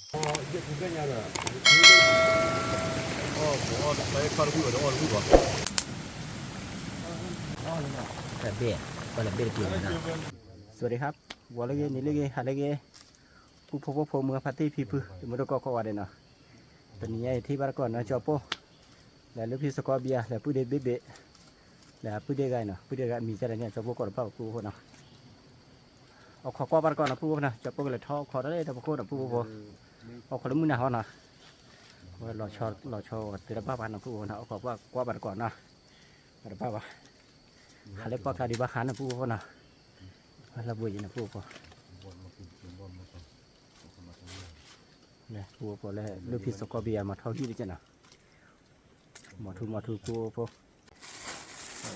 이제 두 개냐라. 나의 칼을 굴려, 굴려. แต่เบี้ยก็เลยเบี้ยกินนะสวัสดีครับวัวเล็กนี่เล็กหาเล็กผู้พบพเมืองพัทที่พีพื้นมาดูก็ว่าเด่นเนาะตอนนี้ที่บ้านก่อนนะจอโป้แล้วลูกพี่สกอเบียแล้วผู้เด็กเบ๊ะแล้วผู้เด็กไงเนาะผู้เด็กมีอะไรเนี่ยจอโป้ก่อนเปล่าผู้คนเนาะเอาขอบ้านก่อนนะผู้คนนะจอโป้ก็เลยท้อขอได้แต่ผู้คนนะผู้คนเอาขอแล้วมือหน้าเขาเนาะเราชอตีละบ้าบ้านนะผู้คนนะเอาขอว่าบ้านก่อนนะบ้านบ้าบ้าหาเล็กปากาดีบ้าขันนะผู้คนนะเราบุยนะผู้คนเนี่ยผู้คนเลยลูกพี่สกอเบียมาเท่าที่ดิจ้ะนะหมอทูผู้คน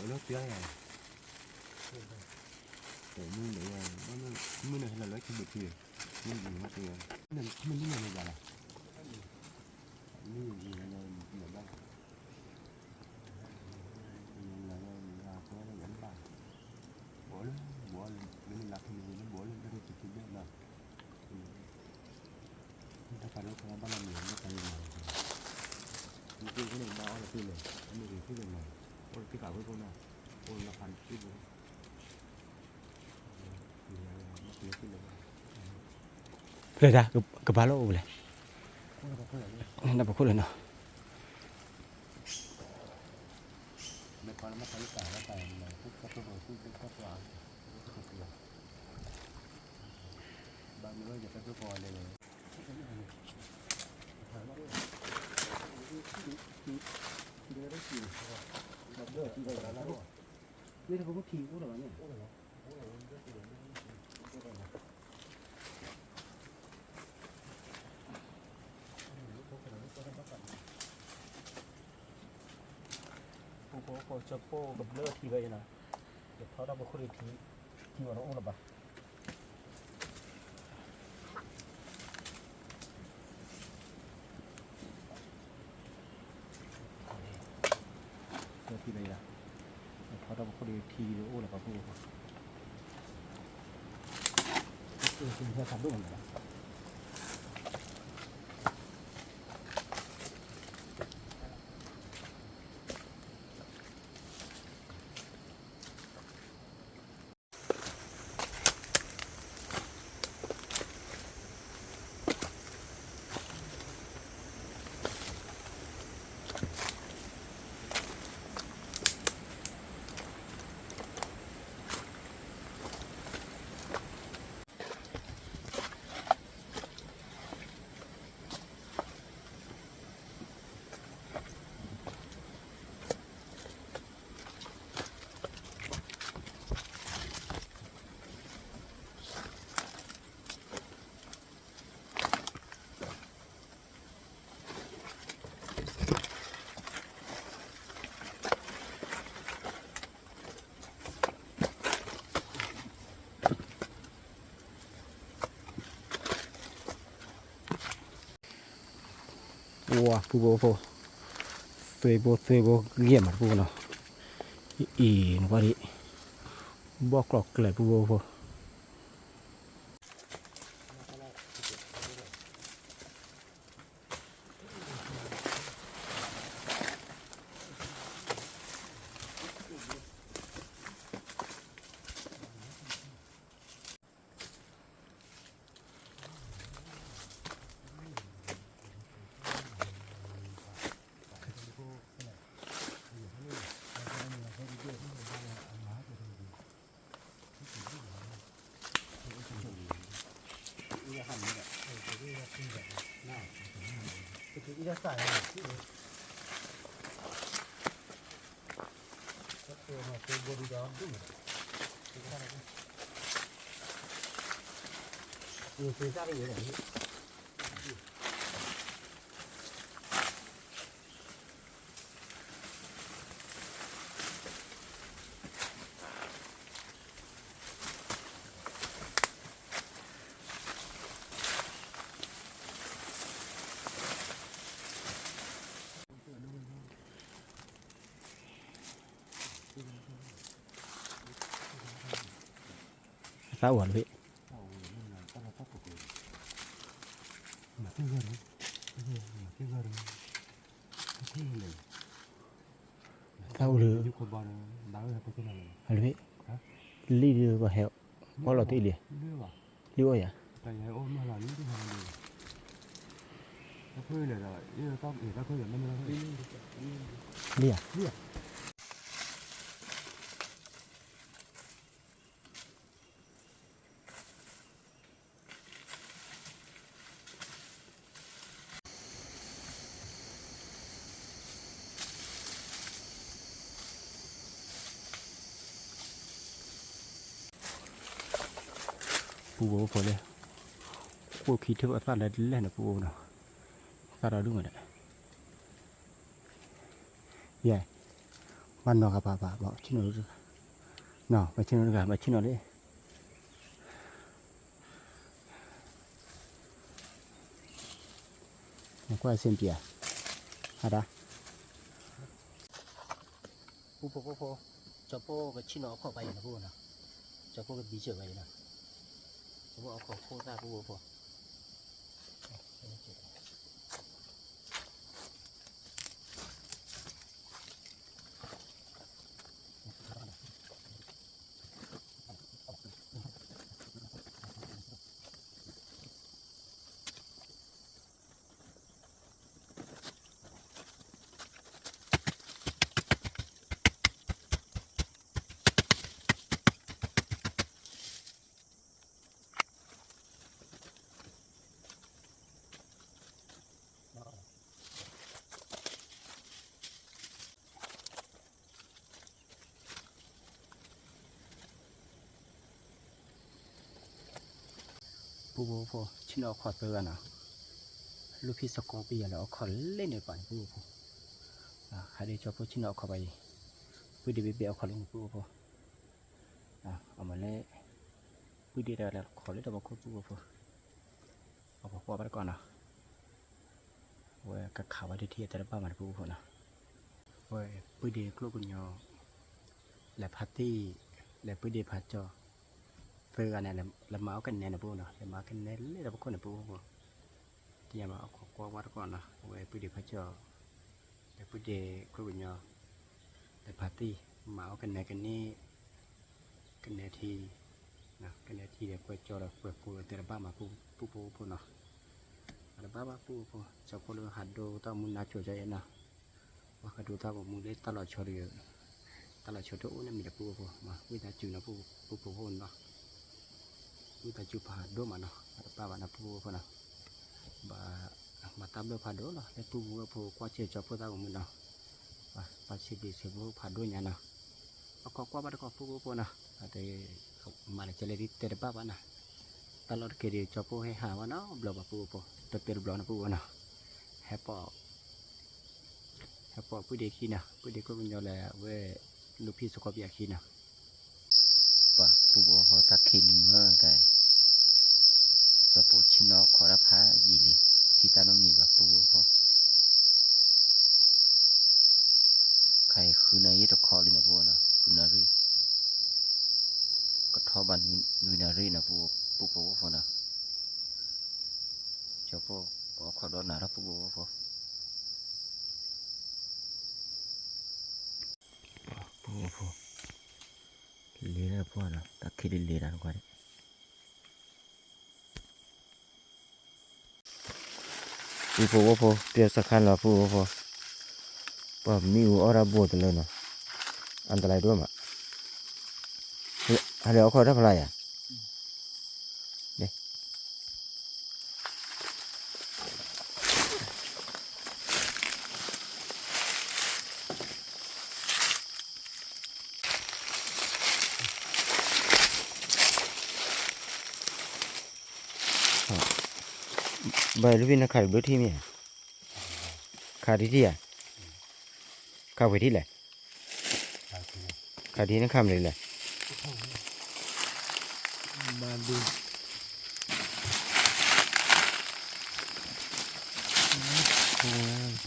nó tiếng này để như để nó này là lấy cái bịch gì nhưng gì mà tiền nên mình như này là như gì là nhiều đây là có nó dẫn vào bỏ mình làm thì nó bỏ lên cái chỉ biết là ta phải nó có bao nhiêu nó phải nhiều cái này bao là tiền này cái này ôi cái cả với con nào ôi là phần cái gìเลยจ้ะกับบาโลเลยนั่นบอกคุณเลยเนาะ ไม่พอแล้วไม่ใช้สายแล้วใส่เลยทุกกระตุ้นทุกกระตุ้นบางมื้ออย่าไปทุกคนเลยนี่ถ้าผมก็ขี่กูเหรอเนี่ยโอ้จะโป้กับเลือดทีไปนะเดี๋ยวเขาได้มาคุยทีว่าเราอุ้มหรือเปล่าเลือดทีไปนะเขาได้มาคุยทีหรืออุ้มหรือเปล่าผู้คุณจะทำด้วยมั้ยว้าผู้โบเซโบเกี่ยมผู้เนาะอีนว่าดิบอกกรอกเลยผู้โบอีจะใส่ตัวบริดอมด้วยซื้อซาไปอยู่ไหนซาหวานพี่ Ồ, nên là có là có cục 거를 이거를 태우는 타오르 이거 봐는 나를 해볼 거는 알베 리드 거 해요 뭘로 뛰리 리와 리오야 tại ôm mà là những cái hàng này nó khơi này là yêu tao để tao khơi được năm mươi 리야 bố phô lên cô khí thức phát là lên là bố nào phát ra đúng rồi đấy yeah ban nó gặp bà bảo chín nó được nào mà chín nó gặp mà chín nó đấy qua xem kìa hả đó bố cho bố cái chín nó khó bay là bố nào cho bố cái bí trở bay nào cho bố khó khô ra bố bố chín nó khó tơ nào lúc khi sọc có bây giờ nó khó lên được bạn bố hãy để cho bố chín nó khó bay bố đi bị khó lên bố ở mà lấy bố đi ra là khó lên được bố bố qua bắt con nào với các khảo ở đây thì tại ba mặt bố nào với bố đi club của nhau là party là bố đi party cho từ anh này là máu cái này là bố nào là máu cái này là bố con là bố thì mà qua qua con nào về bữa đi phải chờ để bữa đi có bao nhiêu để party máu cái này thì nè cái này thì để quay cho là quay từ ba mà bố nào là ba bố cho cô đưa hạt đô tao muốn拿chỗ chạy nào và hạt đô tao muốn lấy tao là cho được tao là cho chỗ này mình là bố mà bây giờ chừng là bố hôn đó bây giờ chụp hạt đô mà nó ba bạn là bố nào mà ta bơ phá đố là để tu bơ qua chơi cho bơ ta của mình nào và sẽ đi xem bơ phá đố nhà nào có qua bắt có bơ nào để mà để chơi đi tới ba bạn nào ta lo cái đi cho bơ hay hà vào nó bờ bơ tập bơ bờ nó bơ nào hẹp bỏ bơ đi khi nào bơ đi có bao nhiêu là về lúc khi số có việc khi nào và bơ họ ta khi mơ tại cho bơ chín nó khó đáp phá gì liền thì ta nó mì và bố khai khứ này rất khó lên là bố nào khứ nari có thọ bàn nuôi nari là bố nào cho bố có khó đó nào đó bố lấy ra bố nào ta khi đi lấy ra qua đấy bố bây giờ khăn là bố bà miu ở ra bố từ lên nào ăn từ lại đuôi mà hay là khó rất là à đây bài lúc nó khai bữa thi mẹ khai đi à khai phải đi lại khai đi nó khăm lại lại mà đi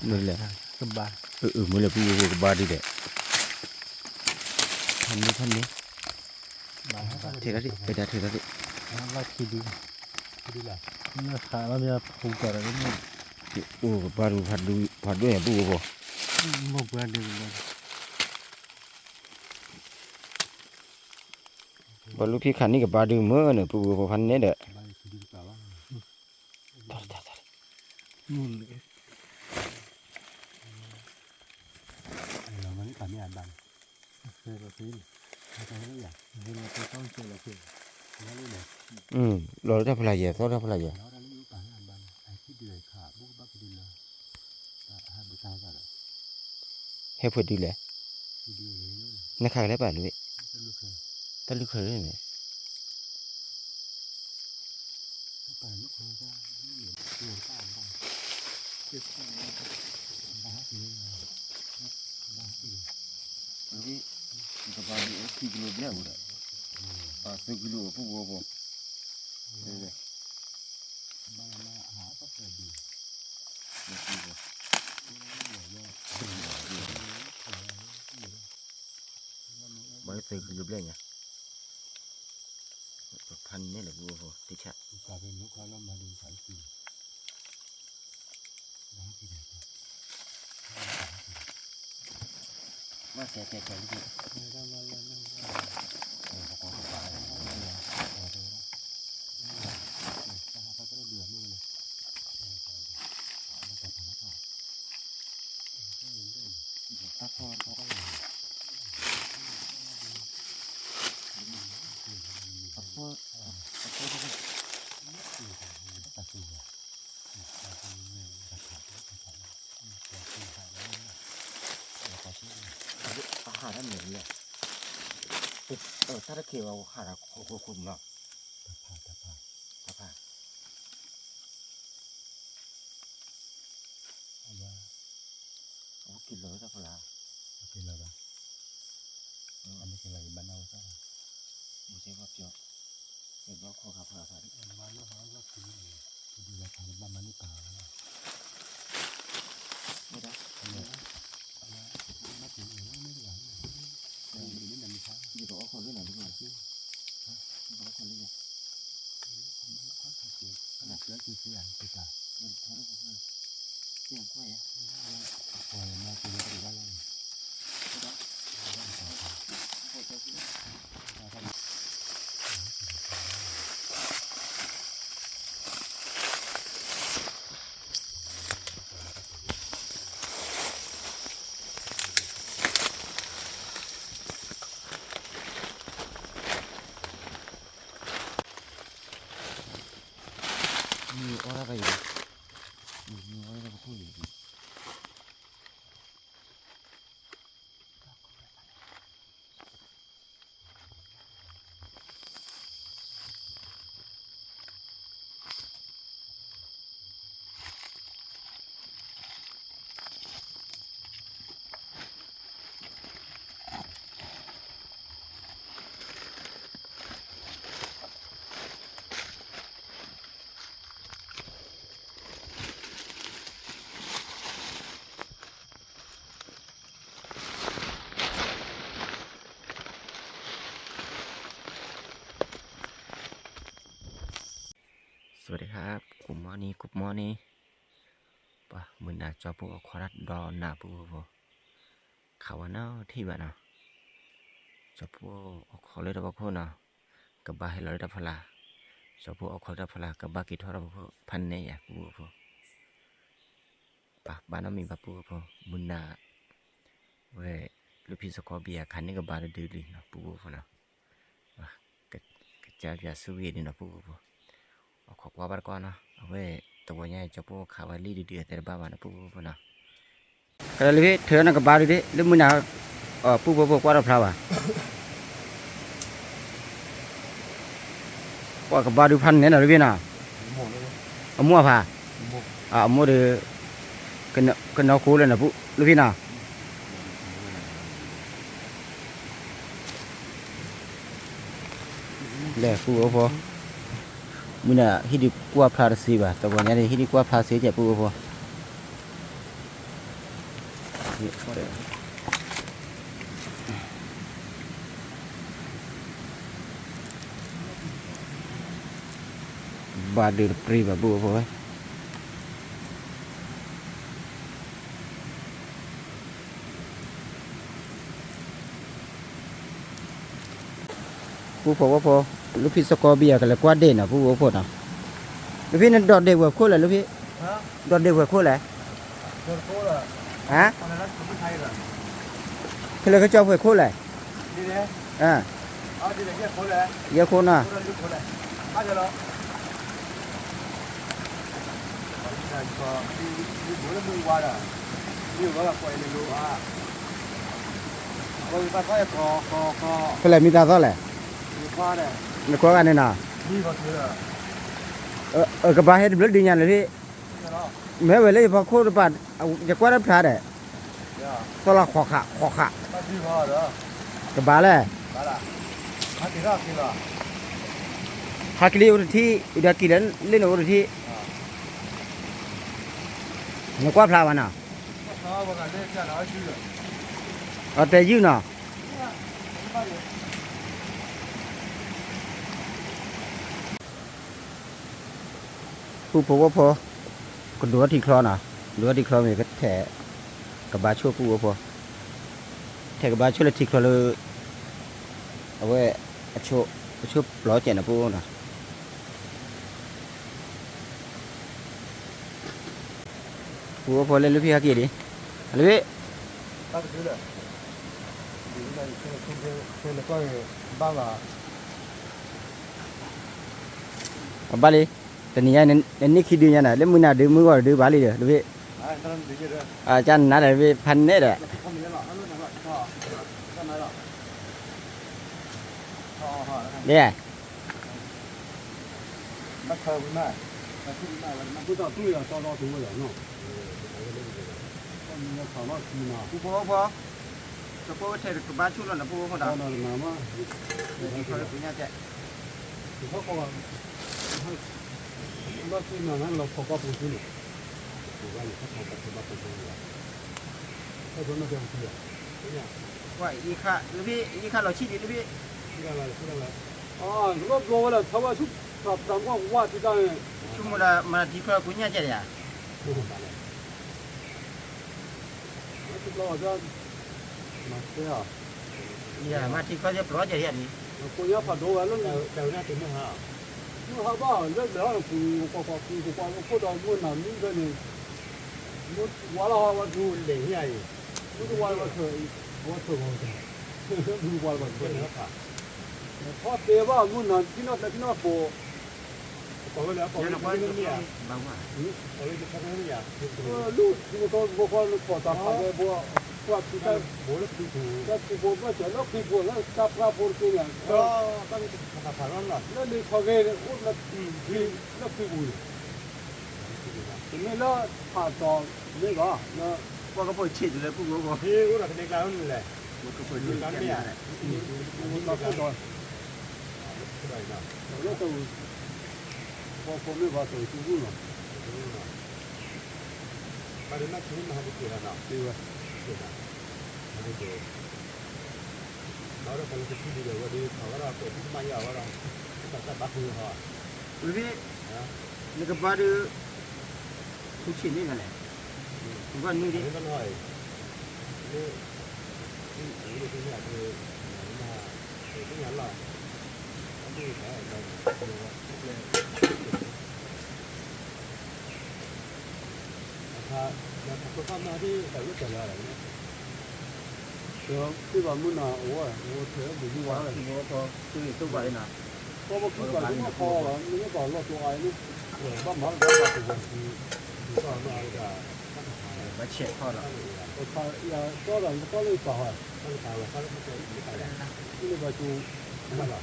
rồi là cầm ba mới là bố ba đi đấy thân đi thế đó đi bây giờ thế đó đi nó là khi đi là นี่ขาแล้วเนี่ยผูกกันอะไรนี่ โอ้บาดูผัดด้วยปูพอ หมกเพื่อนดึงมัน บาลูพี่ขันนี่กับบาดูเมื่อเนี่ยปูพอพันเนี่ยเด้อ บ้านคือดีกว่าว่านู่นเลยเรามันนี่ขาไม่อ่านบังเชื่อเราซื้อเราใช้ไม่อยากเราไปต้องเชื่อเราซื้อแล้วนี่เลย เราได้พลายเยอะเราได้พลายเยอะ แล้วเราไม่รู้ป่าอ่านบังไอ้ที่เดือดขาบุกบักดินเลยให้บุตรกันเลย ให้พอดีเลย ที่ดีเลยนู่น นักข่าวได้ป่ะลูก เป็นลูกเคย ตะลุกเคยเลยเนี่ย ถ้าไปลูกเคยก็ไม่เหลือตัวป้าบ้างเจ็บป้าบ้าสิบ้าสิ ลูกกับบาดูสี่กิโลเดียวเลยสี่กิโลปูพอ บ้ามาหาก็เกิดดี บาสี่กิโลเดียวเนี่ยพันเนี่ยแหละปูพอติดชะ กลายเป็นลูกค้าเรามาดูสายสีบ้าสิเด็ก มาแก่ลูก ไม่ได้มาแล้วนั่งได้ประกอบกับอะไรเนี่ยพอเจอแล้วถ้าเขาจะเดือดนู่นเลยมาแต่ทางข่าวก็เห็นด้วย ตักพอเขาก็ตักพอ ตัดตัวอาหารนั่นเหมือนเลยถ้าเราเคี่ยวอาหารคุมเนาะ ตะผ่า โอ้กินเลยถ้าพลา เป็นอะไรบ้างอันนี้เป็นอะไรบ้านเราก็ ไม่ใช่ว่าเจาะเป็นว่าข้อขับพลาด บ้านเราเขาก็คือดูแลทางบ้านมันนี่ป่า ไม่ได้ เนี่ยมาถึงไม่หลังอยู่นี่มันมีช้าง อยู่กับคนเรื่องไหนด้วยอยู่กับคนเรื่องไหน ขนาดเชื้อคือเสียงติดตา มันท้องก็คือเสียงควายอ่ะ ปล่อยมาตัวนี้ก็ได้แล้ว ไม่ได้โคตรเสีย มีอะไรอยู่มีอะไรก็พูดอยู่สวัสดีครับกลุ่มมอนี้ป่ะมือหนาจอปูอควารัดดอนหนาปูพอข่าวน่าที่บ้านน่ะจอปูอควาเลยดับโคน่ะกับบาให้เราได้พลาจอปูอควาได้พลากับบากิทอร์พอพันเนี่ยปูพอป่ะบ้านน้ำมีป่ะปูพอมือหนาเว้ยลูกพี่สกอเบียคันนี้กับบาได้ดื้อเลยนะปูพอนะป่ะกระจายจะสู้ยีนี่นะปูพอขอบว่าบ้านก่อนนะเอาไว้ตัวใหญ่จะพวกขาวลีดีๆแต่บ้านมันปุ๊บนะก็เลยเธอนั่งกับบาลีดิแล้วมึงน่ะปุ๊บว่าเราพลาวะว่ากับบาลีพันเนี่ยนะลูกพี่น่ะเอามั่วผ่าเอามั่วเดือกันเอาคูเลยนะปุ๊บลูกพี่น่ะเดี๋ยวปุ๊บพอมึงน่ะฮิดีกว่าพลาสีบ่ะแต่ว่าเนี่ยฮิดีกว่าพลาสีเจ็บปุ๊บพอ บาดือปรีแบบบัวพอผู้พอว่าพอลูกพี่สกอเบียกันเลยกว่าเด่นอ่ะผู้ว่าพอนะลูกพี่นั่นดอดเด็กหัวโค้เลยลูกพี่ดอดเด็กหัวโค้เลยฮะคือเลยเขาเจ้าหัวโค้เลยอ่าเยอะโค้น่ะคือเลยมีตาซ้อเลยไม่กลัวกันเนี่ยนะกระบะเห็ดบลิดดีอย่างเลยพี่แม้เวลาพอโค้ดปัดจะกว่าได้พลาดเลยตัวละขอขะกระบะเลยฮักลีอุดที่อุดากิเลนเล่นอุดที่ไม่กว่าพลาดวันน่ะแต่ยืนน่ะผู้พบว่าพอคนดูว่าที่คลอน่ะดูว่าที่คลอมีก็แถกับบาชั่วผู้ว่าพอแถกับบาชั่วเลยที่คลอเลยเอาไว้ชั่วปล่อยเจนนะผู้น่ะผู้ว่าพอเล่นลูกพี่ฮักกี้ดิอะไรพี่บ้าเลยแต่นี่ยันนี่คิดดูยังไงเล่นมือหน้าดูมือว่าดูบ้าเลยเด้อดูพี่จันนั่นแหละพี่พันเนี่ยแหละเนี่ยผู้พอจะพูดเทศกับบ้านชุดแล้วนะผู้คนด่าเขาเลยปุญญาเจ้ว่าอีข้าหรือพี่อีข้าเราชี้ดีหรือพี่รถโลละชาวบ้านชุบกับสังว่าว่าที่ได้ชุมมาดีกว่าปุญญาเจ้เนี่ยเราจะมาเสียอย่ามาที่เขาจะปล่อยเจ้าเนี่ยนี่คนยาผัดโดนแล้วเดี๋ยวนี้ถึงไม่หาไม่หาบ้าเรื่องแล้วกูพูดเอาพูดหนามีกันนี่มุดว่าเราว่าดูเหล่งใหญ่มุดว่าเราเถอะว่าเถอะดูว่าเราเถอะนะครับพอเตี้ยว่ามุดหนาที่นอที่นอโปพอแล้วพอแล้วพอแล้วเนี่ยบางว่าพอแล้วจะทำอะไรเนี่ยลูกที่เขาบอกว่าลูกปอดตาขาดเลยบัวว่าที่ได้บัวแล้วที่ถูกแล้วที่บัวไม่เจอแล้วที่บัวแล้วจับปลาบัวตัวเนี่ยก็ตั้งขาขาร้อนละแล้วนี่เขาเกยอุ้มแล้วที่แล้วที่บัวทีนี้แล้วผ่าต่อนี่ก็แล้วว่าก็ปล่อยฉีดเลยผู้บอกที่อุ้มแล้วเป็นการนั่นแหละมันก็ปล่อยฉีดกันเนี่ยมันมาพูดต่อแล้วตัวพอผมไม่ว่าตัวที่อุ้มเนาะมาดูนักชีวิตมาให้ดูแล้วเนาะดีว่ะมาดูเราเราเป็นคนที่ดีเลยว่าดีเขาว่าเราเปิดที่ไม่ยาวว่าเราตัดบัตรมือเขาหรือพี่นี่ก็บ้าดูทุกชิ้นนี่กันแหละทุกวันนี้ดิก็หน่อยนี่นี่ที่เนี่ยคือมาที่งานเราที่แค่เราดูว่าเราทำมาที่แต่รู้จักอะไรเนี่ยเดี๋ยวที่ว่ามุ่งหน้าโอ้เธอบุญว่าอะไรพอซื้อตู้ไปนะพอมาคิดว่าที่พอแล้วนี่ก็รอตัวไอ้นี่บ้านมันก็ตัวที่ก็มาจะมาเช็คพอแล้วเขาอย่าก็หลังก็เลยต่อตั้งแต่ว่าเขาไม่เคยไม่ไปที่นี่ไปดูนั่นแหละ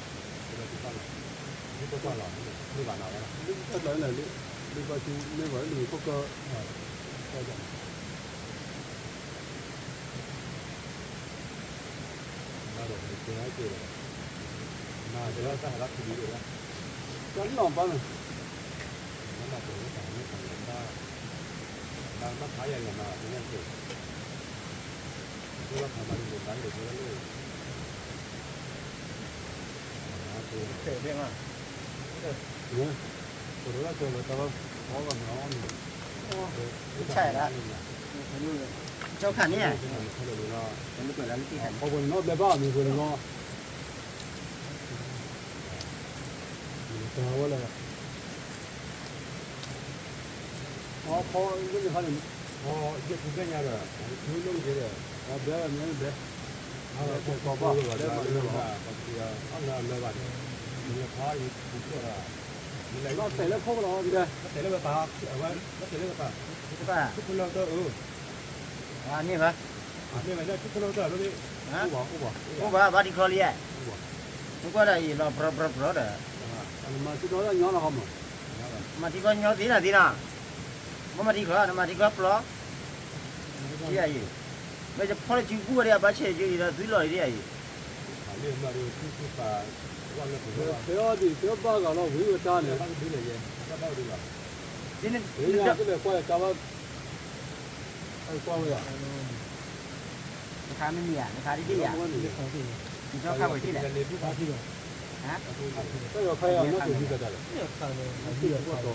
นี่ก็ต่อหรอนี่บ้านเราแล้วนี่ก็หลายหลายนี่ไปดูนี่ว่านี่ก็ก็จะมาดูที่ไหนเจอมาเดี๋ยวเราจะหาที่ดีเลยนะฉันลองบ้างนั่นมาถึงแต่ไม่ทำเลยได้บางขายอย่างมาที่นั่นเองที่ว่าทำมาดูร้านเด็กแล้วเลยเตะเบี้ยมาเนี่ย我那做了，咱们好个苗呢。ใช่ละเจ้าขันเนี่ย 看到了， มันเปิดร้านที่ขัน 好过那别把你说的吗？等我来。跑，那你还得，这不干家的，有弄些的，别明别。搞吧，别吧，俺那没办法，你他一不错了。那谁来跑不了，对不对？那谁来个打？那谁来个打？ ใช่ป่ะ 这不能得อันนี้ปะ 你们这不能得，那得不吧。 กูว่าบาดีคลอรีกูก็ได้รอปรเด้อ 妈，这招要养了好吗？ มาที่ก็เงาตีน่ะบ่มาที่คลอมาที่ก็ปลอที่ไอ้ไม่จะพอได้จิ้กูได้บาเช่อยู่ได้ซื้อลอยได้ไอ้ 那那就就是把忘了不说。不要把个了，为个啥呢？那个对了耶，那到对了。 นี่นี่ 人家这边过来找我，还管我呀？ ราคาไม่มีอ่ะราคาดีๆอ่ะมีเจ้าข้าวไว้ที่ไหนฮะ 这要开呀，那就在这了。我懂。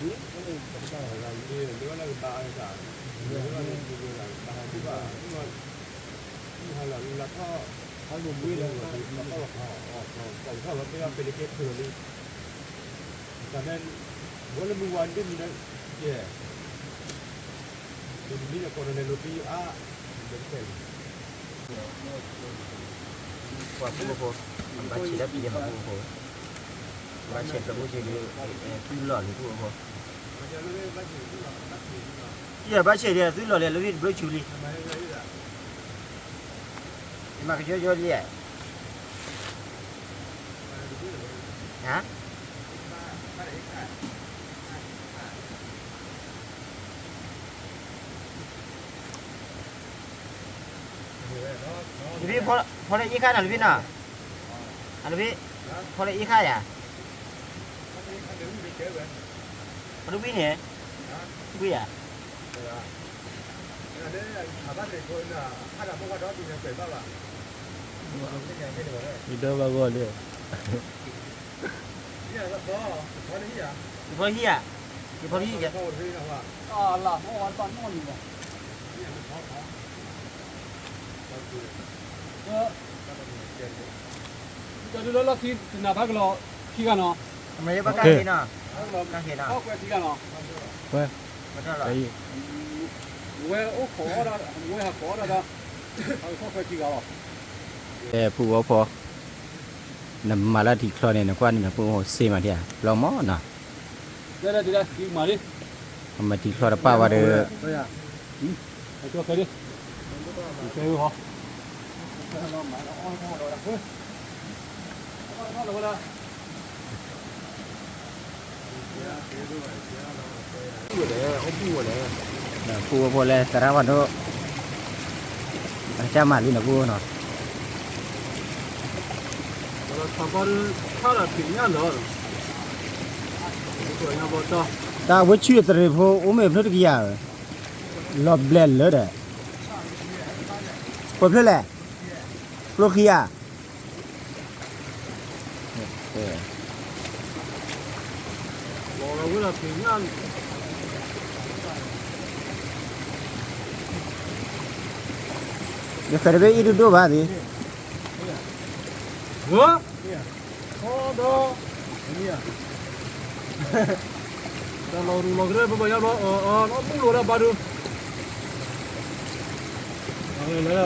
你那个打啥？你那个打对吧？你看了，那他有没了？他搞他了，不要被你给推了。咱们我们不玩的你那耶，你那过来那路比啊，没得。 กว่าผู้คนบาเช่ได้ปีเดียวมาผู้คนบาเช่กับผู้เช่ซื้อหลอดหรือผู้คนเดี๋ยวบาเช่เนี่ยซื้อหลอดเลยแล้ววิ่งบล็อกชูรีมาก็เยอะๆเลยฮะพี่พอได้ยี่ข้าหน่อยพี่น่ะอันพี่พอได้ยี่ข้าอ่ะพอได้พี่เนี่ยพี่อ่ะ你都把我的，พอที่อ่ะพอที่อ่ะ 啊，那我玩当弄你吧。这老去哪把个了？去干了？ ทำไมยังไม่กล้าเห็นอ่ะกล้าเห็นอ่ะ 好快去干了？ มาเท่าไหร่ 可以，我考了，我还考了的，好快去干了。 ผู้ว่าพอนำมาแล้วที่คลอเนี่ยนะกว่านี่นะผู้ว่าเสียมาเดียวลองมอนะ 来，你买的。 มาที่คลอป้าว่าเด้อ 对呀。这可以。你加油好。回来。 ผู้ว่าพอแล้วสารวัตรเจ้ามาลีนะผู้เนาะ 长高的看了挺亮的。要不到？ ตาวัชื่อตระผู้อุ้มเอฟนึกกี่อย่างลอบเบลเลยเด้อพอเพลเลยโปรขี้อ่ะ 老了为了挺亮。 เดี๋ยวเคยไปอีดูดูบ้าดิ 我。好的。你呀。那老个不要老不老了把住。来了。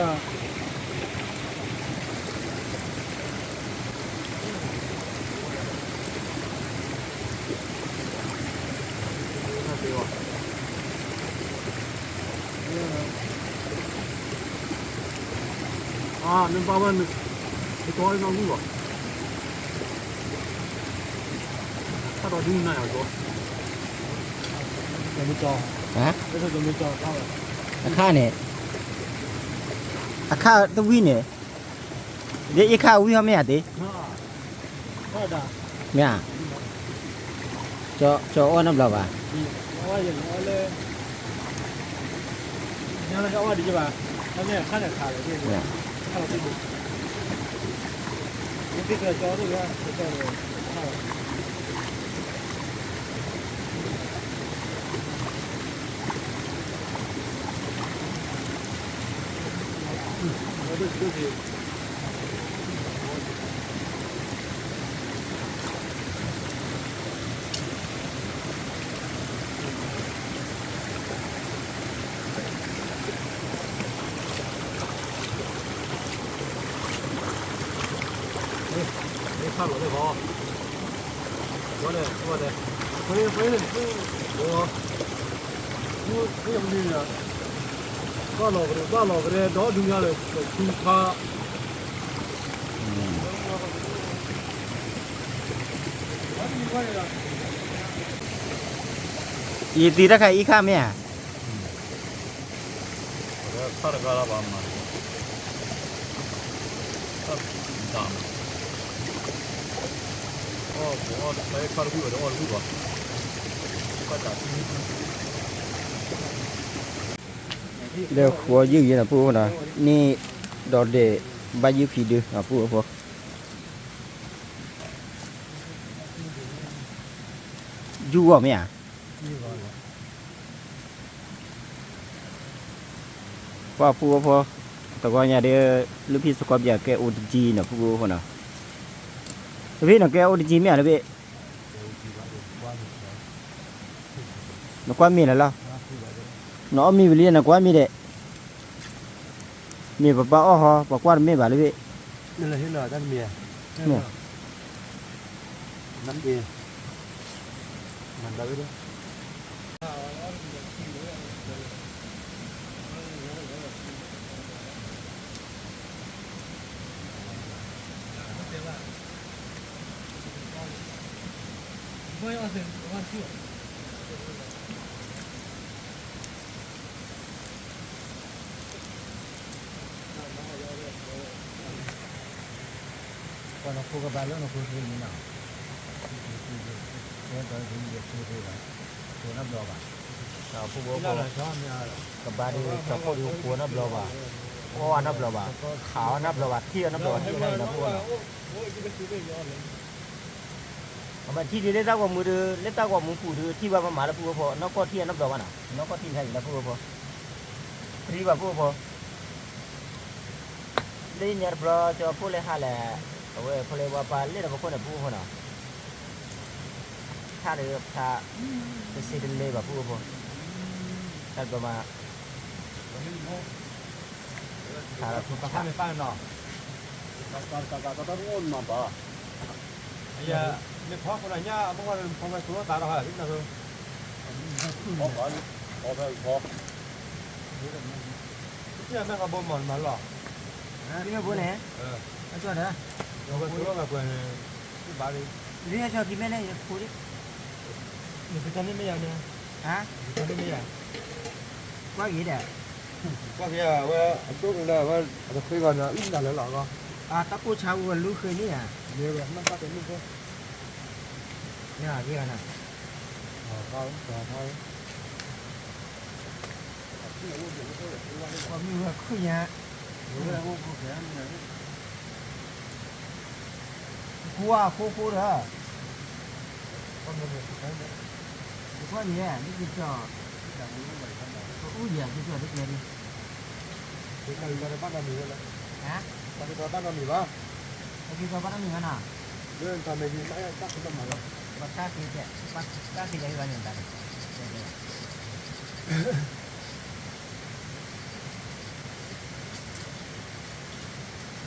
啊，能把我你搞一张路吧？他到底那样做？怎么找？ ฮะ 这是怎么找他的？ อาค่าเนี่ยอาค่าตัววิ่งเนี่ยเดี๋ยวอีค่าวิ่งเขาไม่อยากดิ 啊，好的。 ไม่อยากจออ้วนน้ำเราป่ะ 我也嘞，你看那个我的吧，他那看着看的，这 เนี่ 个 ย 看到这个，你这个找这个，这个看了。差不多高，我的，回我用的呀，把老个的到中间来出卡，อีตีระใครอีข้าแม่ 差了个了吧嘛，大。我来卡了股的，我的股吧，快点。 เดี๋ยวขัวยืดยืนนะปูนะนี่ดอกเดใบยืดผีดื้อนะปูพอยูอ่ะไหมอ่ะว่าปูพอแต่ก็เนี่ยเดี๋ยวลูกพี่สกอบอยากแกโอดีจีนะปูคนน่ะพี่น่ะแกโอดีจีไหมอ่ะพี่นักว่ามีแล้วน้องมีวิลเลียนนักว่ามีเด็มีป้าอ้อฮอป้ากว่าไม่บาเลยพี่ นี่แหละที่เหลือด้านเมียน้ำเองมันได้ด้วย Còn nó khô cái bài nó khô cái gì nào? Thế tới thì việc khô cái này, khô nắp lò bà. Chào phụ bố cô. Cái bài đi chào cô đi khô nắp lò bà. Ô nắp lò bà, khảo nắp lò bà, kia nắp lò bà, kia này nắp lò bà. Mà chi thì lấy ra của mưa lấy ra của mưa phụ đưa chi vào mà là phụ bố nó có thiên nắp lò bà nào, nó có thiên hay là phụ bố. Đi vào phụ bố. Đây nhà bro cho phụ lấy hai là vậy phụ lấy ba lấy là có con là phụ nào. Tha được tha cái xe đi lấy vào phụ bố. Thật mà thả là không có phải nào cái ngon mà bà giờ mình thoát con này nhá không phải xuống tao đâu hả biết nào thôi có cái này có bom mòn mà lọ đi vào bữa này anh cho nữa rồi cái xuống là quên cái bà đi đi cho kịp bên này phụ đi mình phải chăn đến bây giờ nè hả chăn đến bây giờ quá gì đấy qua kia qua tốt là qua khi còn ít là lỡ con à tao cô cháu vừa lưu khơi nhỉ à nhiều vậy nó có thể luôn thôi nhà kia nè thôi thôi còn nhiều khơi nhà khô đó quá gì à cái gì cho ui giời cái cho cái đi cái này là bắt đầu mì rồi hả bắt đầu bắt đầu mì ba cái cho bắt nó mình nào rồi thằng này thì sẽ chắc không mà đâu bắt cá kia kìa bắt cá kia đây bao nhiêu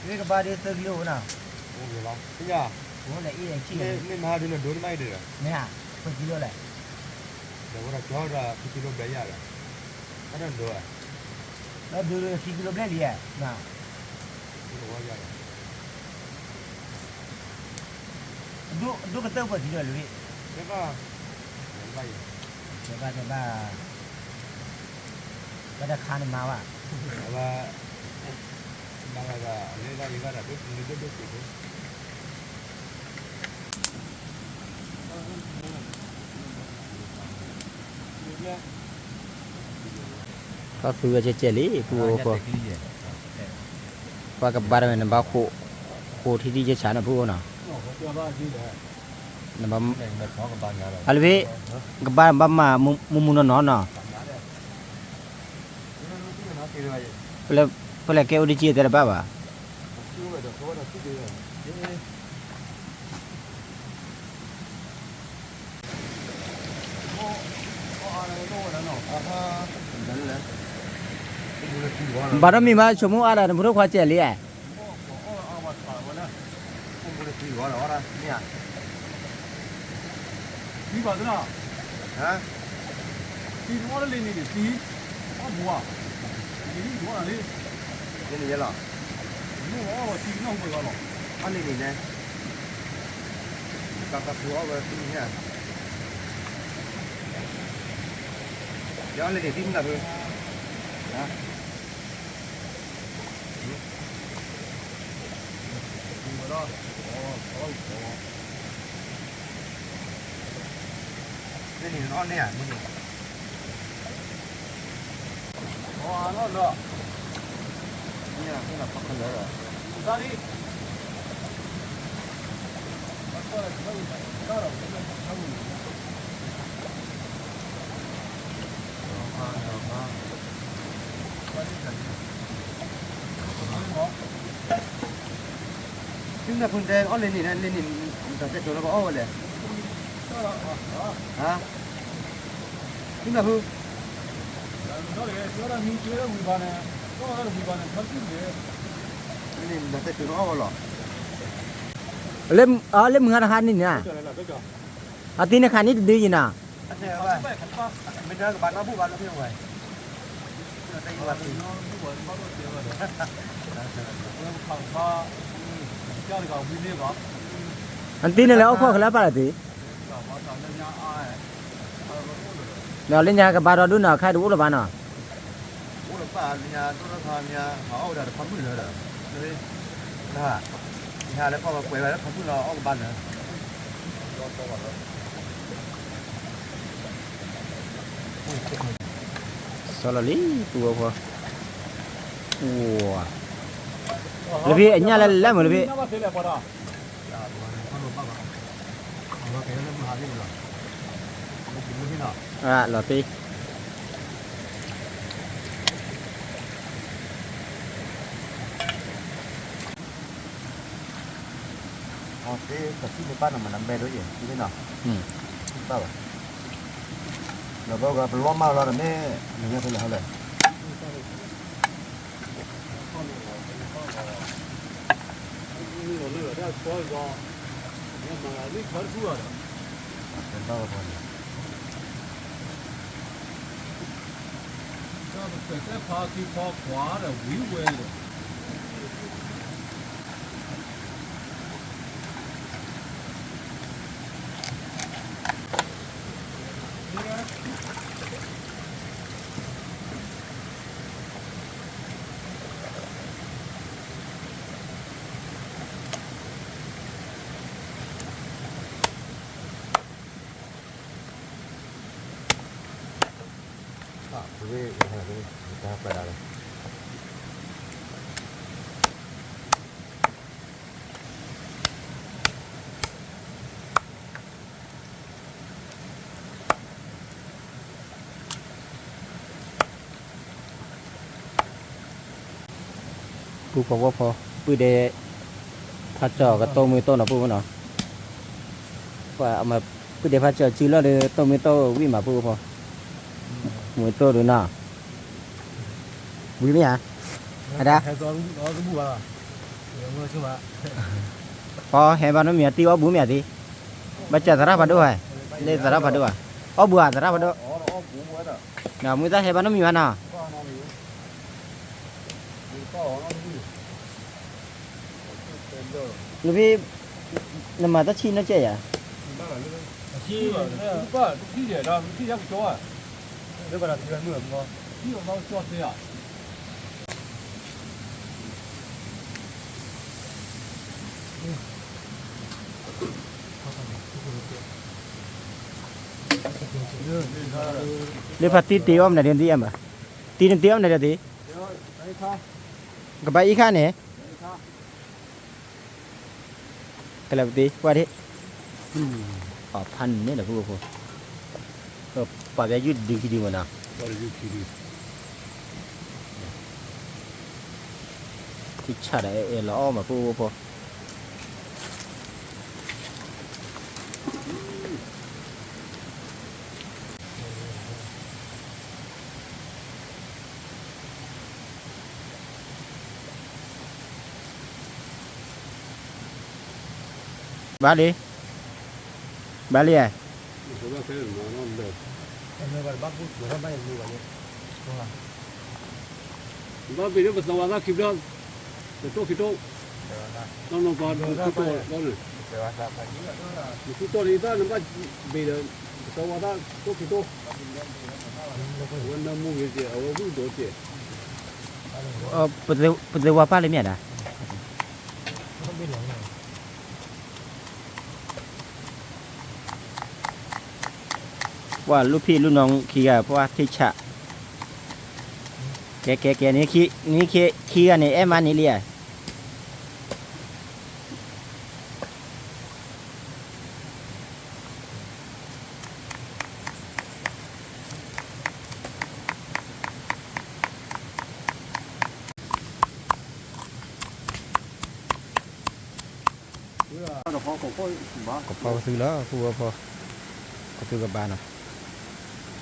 tiền cái ba đi từ kilo nào ủa gì không thế nhá ủa lại ý chi nên mà đi là đối mai được nè hả phần kilo này để có cho ra kilo bé ya rồi cái đó rồi nó đưa kilo bé đi à nào đu cái tơ vật gì rồi lụi thế ba cái đó khá là mau à và đang là lấy ra những cái là biết gì có phư ở trên lý phù phù qua gặp ba này là bao khô thì đi chơi chán là phù nào là bấm alve gặp ba mà mua nó là พอแล้วแกอุดิจิแต่ละบ้าบ่ะ ชื่อว่าจะเขาว่าชื่อดีเลย บารมีมาชมูอารามุรควาเจลีอ่ะ ဒီပါသလား ฮะ ဒီတော့လေးနေတယ်ဒီဟောဘွားဒီဘောလားလေ นี่นี่เหรอ ဘောဟောဒီနောက်ပဲကတော့ อันนี้นี่นะกับตัวเอาไว้ที่นี่เดี๋ยวเลยที่มันแบบนะဒီမလားဟော นี่นี่น้องเนี่ยนี่ ဟောတော့တော့ นี่นี่เราพักกันแล้วเหรอ ဒါလေးဘာတော့တော့ ซึ่งนะคุณแดงอ้อเลนี่นะเลนี่แต่จะโดนแล้วก็อ้อเลยฮะซึ่งนะคือ တော့လေပြောတာမြင်ကျဲဝီပါနဲ့တော့အဲ့ဝီပါနဲ့ဖတ်ကြည့်တယ် เลนี่แต่จะโดนอ้อหรอ เล่มเล่มเงินคันนี่นะ ကြော်လာတော့ကြော် อาตินคันนี่ดีอยู่นะ อันนี้ว่าไม่ได้กับบ้านน้าผู้บ้านน้าเพียงไว้แต่อีกวันนึง နော်ဒီဘောဘာလို့ပြောတာလဲဘယ်ခေါင်းပါကြောက်ကောင်ပြီးနေပါ อันตินแล้วข้อขลับป่ะติ ဘာသာလည်းညာအားအဲ့ เนาะเล่นยากับบารอดุน่ะใครดูละบ้านน่ะ โอ้ลูกป้าเนี่ยตัวละพาเนี่ยเขาเอาแต่ความมืดเลยเหรอเลยนะฮะนี่ฮะแล้วพอมาคุยไปแล้วความมืดเราเอาบ้านเหรอ สลลีตัวพอโอ้เลยพี่อันนี้แล้วมั้งเลยพี่ ဘာသေးလဲပေါ်တာ เขาลูกป้าเขาเราแกเริ่มมาหาที่เหรอไม่กินไม่กินหรอ หลอดตี อ๋อเจ๊กับที่ในบ้านมันน้ำเบรด้วยอย่างที่นี่เนาะป้าเราบอกว่าเป็นล้อมมาเราเนี่ยหนึ่งเงี้ยเป็นอะไร ဒီလိုလေဒါဆောတော့ဒီမှာလေးခါထူရတာ เป็นบ้าพอดี ဒါပဲဆက်ဖာစီပေါ်ခွာတယ်ဝီဝဲတယ် อ่ะเว้ยอะไรเว้ยจะไปอะไร ปูพอปูเดพัดจ่อกับโตมือโตหน่ะปูมันเนาะว่าเอามาปูเดพัดจ่อชื่อแล้วเลยโตมือโตวิ่งมาปูพอมือโตดูน่ะวิ่งไหมฮะอะไร ใครตัวรู้บู่อ่ะเดี๋ยวมือชื่อว่า พอเห็นบ้านน้ำเมียตีว่าบุ้มเมียตีบัจจัตระพัดด้วยเลยตระพัดด้วยอ๋อบัวตระพัดด้วย อ๋ออ๋อปูไว้น่ะ เนาะมือตาเห็นบ้านน้ำมีมันเนาะ ก็นอนอยู่ก็นอนอยู่เป็นเด้อ ลูกพี่น้ำมันตาชีนแล้วเจ๊อ่ะ บ้านหลังนี้ ရှိတယ်ဘာဒီတယ်တော့ဒီရောက်ကြောอ่ะ เรื่องอะไรที่เราเหนื่อยมั้ง ဒီတော့ကြောသေးอ่ะ เลยพัดตีอ้อมไหนเดียนตีอ่ะบ่ตีนึงตีอ้อมไหนเดียตี ไอ้ข้า กับไปอีกข้าเนี่ยกลับตีว่าดิพันนี่แหละพวกพวกก็ปะไปยืดดึงทีเดียวนะ ဘာလို့ယူခီဒီ ที่ชาได้ล้อมาผู้พอบ้านดิบ้านเลย Sudah saya mana dah. Ini bagus, berapa yang dua ya? Ba bị nó bật dầu ra kịp đâu. Kita. Nó vào kita đó này. Kita đi ra nó bắt bị nó dầu ra kita.วันนั้นมุ่งเดียวเอาวิ่งตัวเดียว ปัจจุบันป้าเลยเนี่ยนะว่าลูกพี่ลูกน้องขี่กันเพราะว่าที่ฉะแกนี่ขี่กันนี่มันนี่เลยเราพอก็บ้า ก็พอซื้อแล้วพูดว่าพอก็ซื้อกับบ้านเนาะ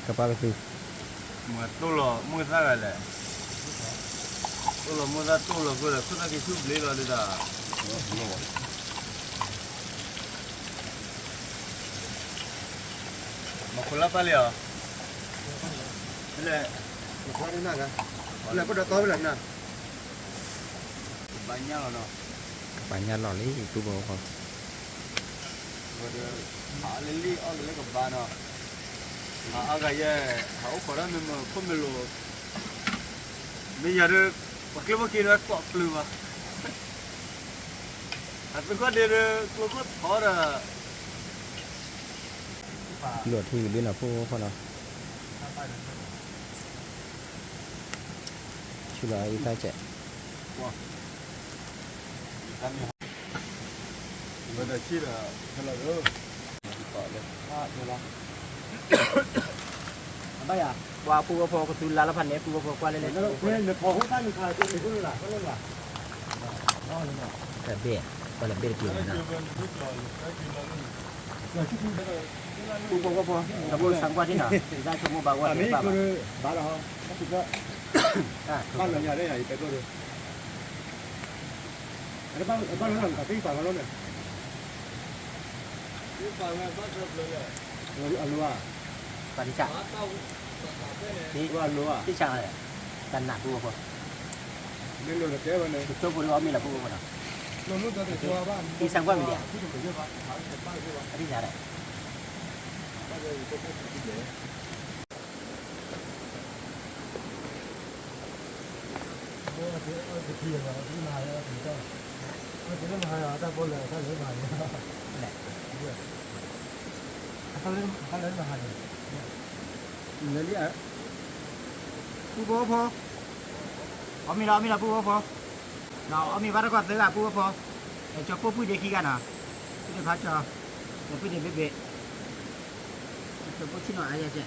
กับป้าไปซื้อ มือตู้หล่อมือซ่ากันเลยตู้หล่อมือซ่าตู้หล่อก็เลยคุณนักกิจชุบเลยเลยด่ามาคนละปะเลยอ่ะนี่คนนี้นั่งกันนี่ก็เดือดร้อนไปเลยนะบ้านยังเนาะ บ้านยาหล่อเลยตู้บอกพอ ก็เดี๋ยวหาเลี้ยเอาเลี้ยกับบ้านเนาะหาก็ยังหาคนละมันคนไม่รู้ไม่อยากจะปักเลี้ยมากินแล้วปักเลี้ยมาแต่เป็นคนเดียวเราก็พอละ หลวดที่ด้วยนะพูดพอเนาะชุดอะไรใต้เจ๊ มันจะชี้ละเท่าไหร่เออต่อเลย apa yaว่าพูดว่าพอก็ซื้อละพันเนี่ยพูดว่าพอกว่าเลย แล้วเนี่ยพอเขาตั้งขายตัวนี้ก็เลยล่ะก็เลยล่ะ แต่เบี้ยก็เลยเบี้ยกินนะพูดว่าพอแต่พูดสังกัดที่ไหนได้ชั่วโมงบางวัน อันนี้ ป่ะ คือบ้านเราคือว่าบ้านเราเนี่ยได้ใหญ่ไปตัวเดียวอันนี้บ้านเรากับพี่ฝั่งเราเนี่ย ที่ฝั่งนั้นบ้านเราเลย อันรู้ว่า ปฏิจักนี่ ว่าอันรู้ว่า ที่ช่างอะไรกันหนักพูดว่าพอ เรื่องเราเจ๊วันนี้ ตัวพูดว่ามีอะไรพูดว่าเนาะ เรารู้ตัวแต่ตัวบ้าน ที่สังกัดมีเดีย ที่ถูกเยอะมากขายบ้านด้วยว่า อันนี้อะไร บ้านเลยก็เป็นที่เยอะที่เราที่มาแล้วถึงก็ไม่ถึงมาหาแต่คนเลยถ้าเรื่องมาเนี่ยแหละเขาเล่นมาหาเนี่ยเงินเนี่ย พูดว่าพอเอามีเราพูดว่าพอเราเอามีบ้านก็ซื้ออะพูดว่าพอไอ้เจ้าพวกผู้เด็กขี้กันอ่ะผู้เด็กพัดจอแต่ผู้เด็กเบ๊ะเจ้าพวกชิ้นหน่อยอะไรเจ๊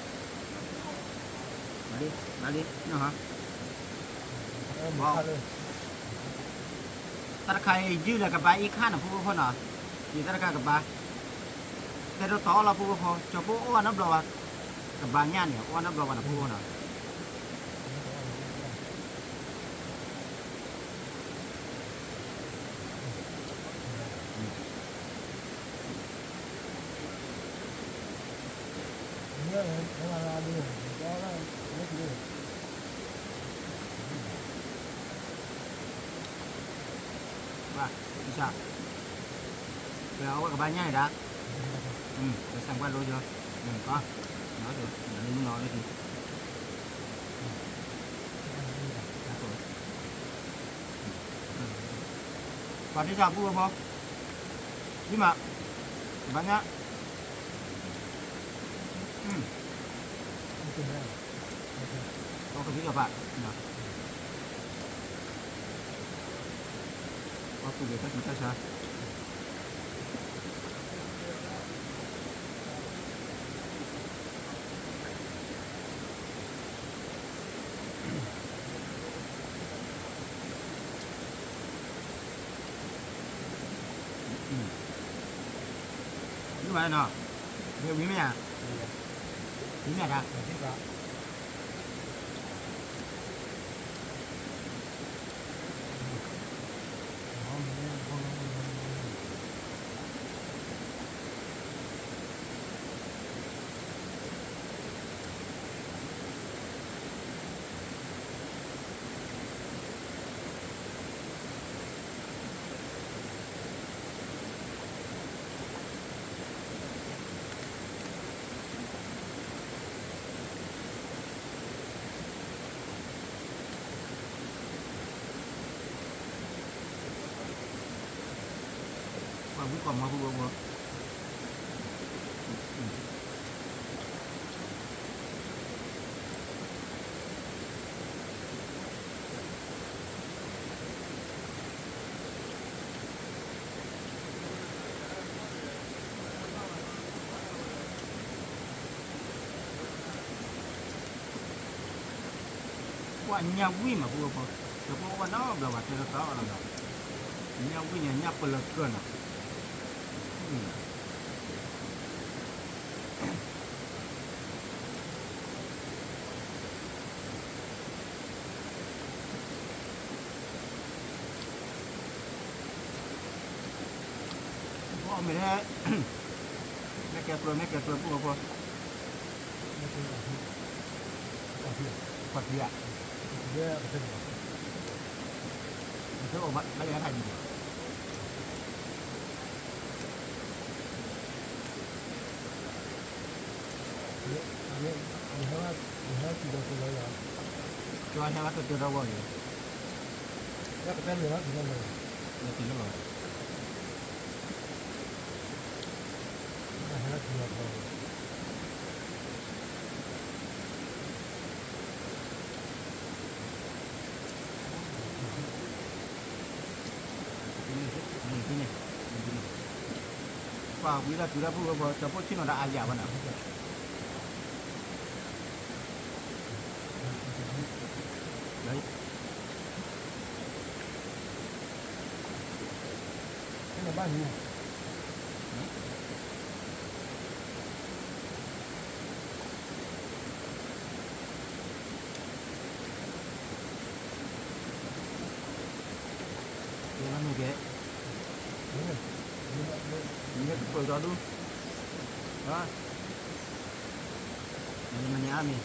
มาดิเนาะฮะตะไคร้ยืดเลยกับใบอีกข้างนะพูดว่าพอเนาะยืดตะไคร้กับใบแต่เราต่อเราพูดว่าพอเจ้าพวกอ้วนนับเรากับใบย่านเนี่ยอ้วนนับเราวันนะพูดว่าเนาะว่าพี่ชาไปเอากับใบย่านเลยดักไปสั่งว่ารู้chưa có nói được mình nói đấy thì còn đi chào vui không nhưng mà bạn nhá có cái gì các bạn có cái gì các chúng ta sao คือว่าเนาะเดี๋ยววิ่งไหมอ่ะวิ่งไหมครับ ที่ว่า ความรู้ความมาพูดว่าว่าเนี้ยวิ่งมาพูดว่าแต่พอวันนั้นเราว่าเจอต่อแล้วเนาะเนี้ยวิ่งเนี่ยเปลือกเกินอ่ะพ่อไม่ได้แม่แกตัวพูดว่าปัดเดีย เยอะเป็น มันจะออกมาแล้วยังไงดี อันนี้เพราะว่าที่เราตัวเรา จวนใช่ไหมตัวเราบ่อย แล้วก็เป็นเหลือถึงเลย เราตีแล้วบ่อย ให้เราตัวเรา ที่นี่ว่าวิลาตัวเราพูดว่าจะพูดที่เราได้อาญาวันน่ะเลย ในบ้านนี้ เดี๋ยวมันมีแกมีแกเปิดตัวดูว่ามันยังมี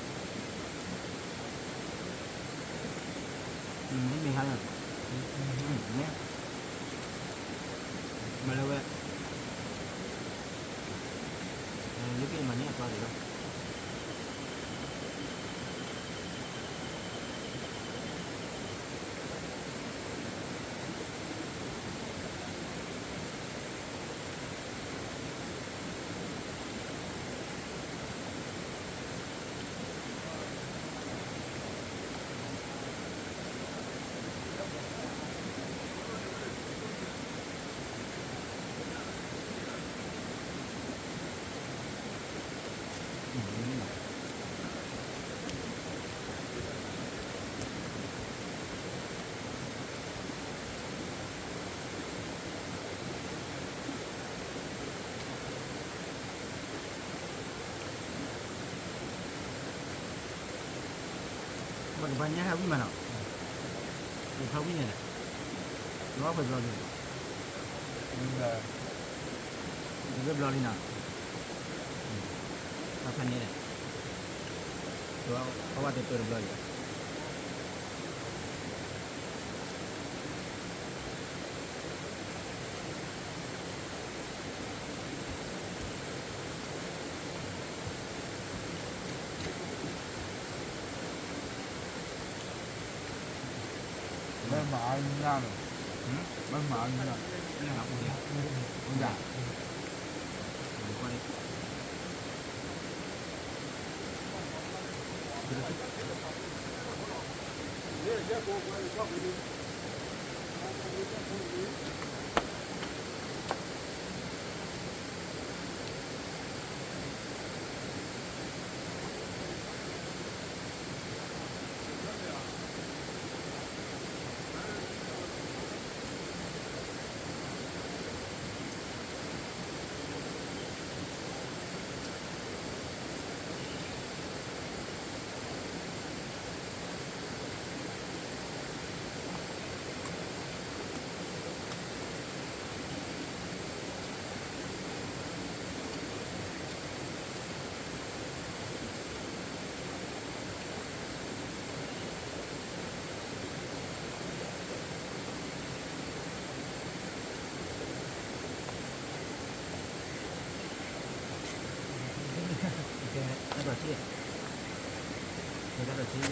ไม่มีอะไรเนี่ยมาเลยเว้ยลึกที่มันเนี่ยตัวเดียวbanyak habis mana? Habis ni lah. Dua apa belah ni? Dua belah ni nak. Apa ni lah? Dua awak tu belah ni. Bên mà anh ra rồi. Bên mà anh ra. Ini nak apa dia? Enggak. Kau ni. เดี๋ยวเราชี้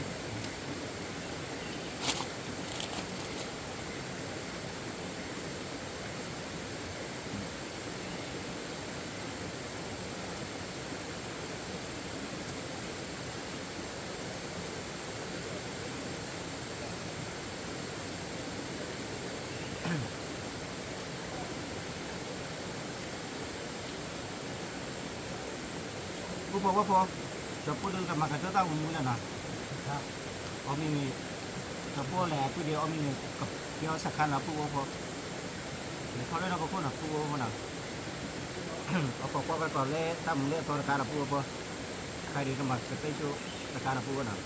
ผู้พอว่าพอจะพูดเรื่องกับมากันจะต้องมือแล้วนะเอามีจะพูดแหละพูดเดียวเอามีกับเกี่ยวสักคันนะผู้ว่าพอเขาเล่นเราก็พูดนะผู้ว่านะเอาพอไปก่อนเลยทำเรื่องตัวการนะผู้ว่าพอใครดีก็มาจะไปช่วยการนะผู้ว่านะ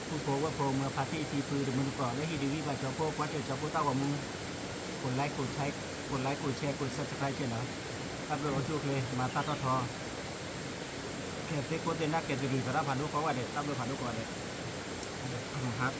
ผู้พอว่าพอเมื่อพาที่ทีพื้นหรือมันก่อนแล้วที่ดีวิบัติจะพูดว่าจะพูดเต้ากับมึงคนไลค์คนใช้คนไลค์คนแชร์คนซับสไครต์เช่นนะถ้าเป็นโอชุกเลยมาตัดทอแค่เซ็กโคเดน่าแกจะดีกระผ่านลูกเขาว่าเด็กตั้งโดยผ่านลูกก่อนเด็กครับ